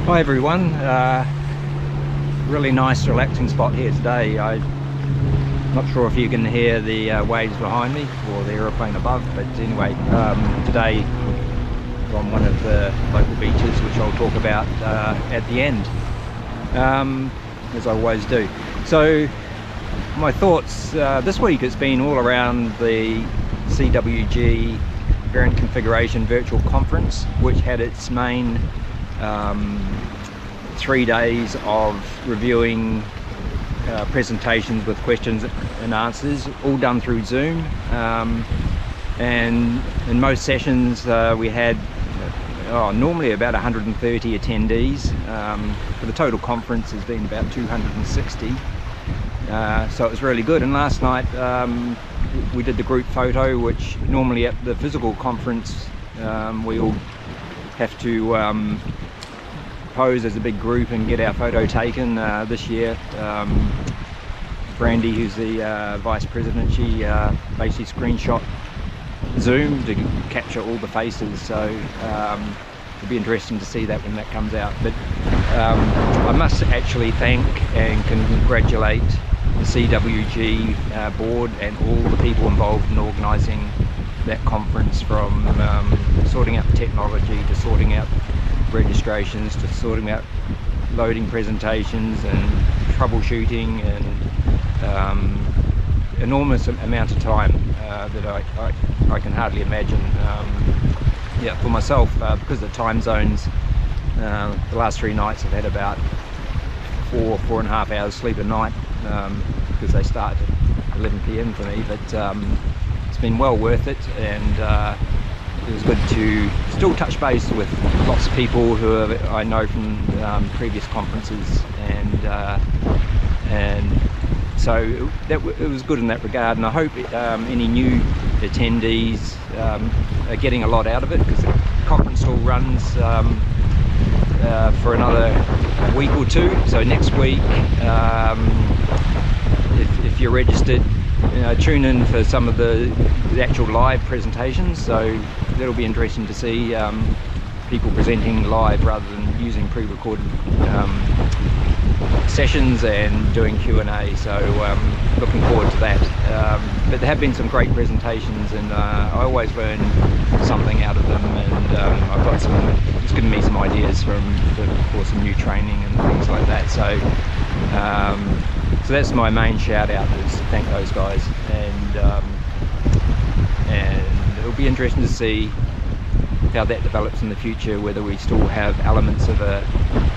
Hi everyone, really nice relaxing spot here today. I'm not sure if you can hear the waves behind me or the aeroplane above, but anyway, today on one of the local beaches, which I'll talk about at the end, as I always do. So my thoughts this week has been all around the CWG Variant Configuration Virtual Conference, which had its main 3 days of reviewing presentations with questions and answers, all done through Zoom, and in most sessions we had normally about 130 attendees, but the total conference has been about 260, so it was really good. And last night we did the group photo, which normally at the physical conference we all have to pose as a big group and get our photo taken. This year Brandy, who's the vice president, she basically screenshot Zoom to capture all the faces, so it'll be interesting to see that when that comes out. But I must actually thank and congratulate the CWG board and all the people involved in organising that conference, from sorting out the technology to sorting out registrations to sorting out loading presentations and troubleshooting, and enormous amount of time that I can hardly imagine. Yeah, for myself, because of the time zones, the last 3 nights I've had about 4.5 hours sleep a night, because they start at 11 PM for me, but it's been well worth it. And it was good to still touch base with lots of people who I know from previous conferences, and so it was good in that regard. And I hope any new attendees are getting a lot out of it, because the conference still runs for another week or two. So next week, if you're registered, tune in for some of the actual live presentations. So that'll be interesting to see people presenting live rather than using pre-recorded sessions and doing Q&A. So looking forward to that. But there have been some great presentations, and I always learn something out of them, and I've got it's given me some ideas for some new training and things like that. So so that's my main shout out, is to thank those guys, and it'll be interesting to see how that develops in the future, whether we still have elements of a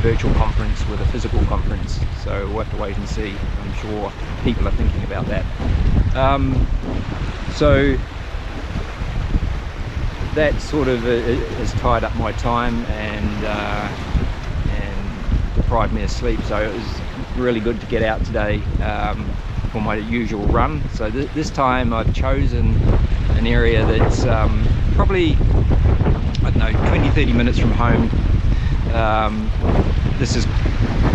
virtual conference with a physical conference. So we'll have to wait and see. I'm sure people are thinking about that. So that sort of has tied up my time and deprived me of sleep, so it was really good to get out today for my usual run. So this time I've chosen an area that's probably, I don't know, 20-30 minutes from home. This is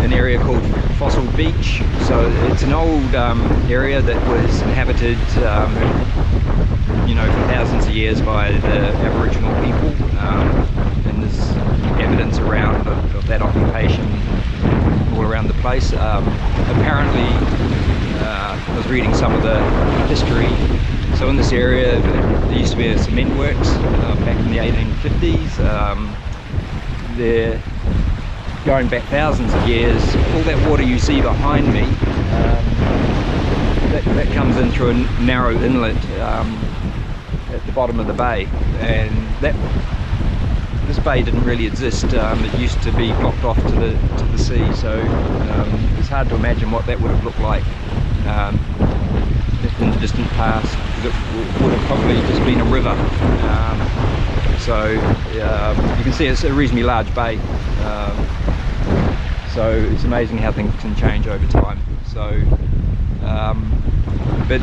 an area called Fossil Beach. So it's an old area that was inhabited for thousands of years by the Aboriginal people, and there's evidence around of that occupation all around the place. Apparently, I was reading some of the history. So in this area there used to be a cement works back in the 1850s. They're going back thousands of years. All that water you see behind me, that comes in through a narrow inlet at the bottom of the bay, and this bay didn't really exist. It used to be blocked off to the sea, so it's hard to imagine what that would have looked like in the distant past, because it would have probably just been a river. So you can see it's a reasonably large bay, so it's amazing how things can change over time. So but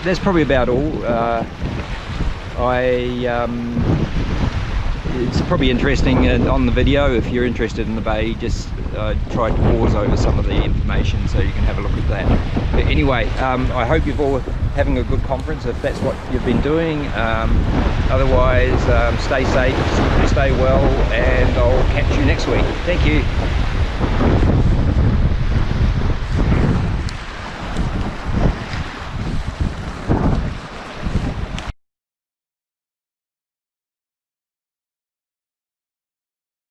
that's probably about all. It's probably interesting on the video, if you're interested in the bay, just try to pause over some of the information so you can have a look at that. But anyway, I hope you've all having a good conference if that's what you've been doing. Otherwise, stay safe, stay well, and I'll catch you next week. Thank you.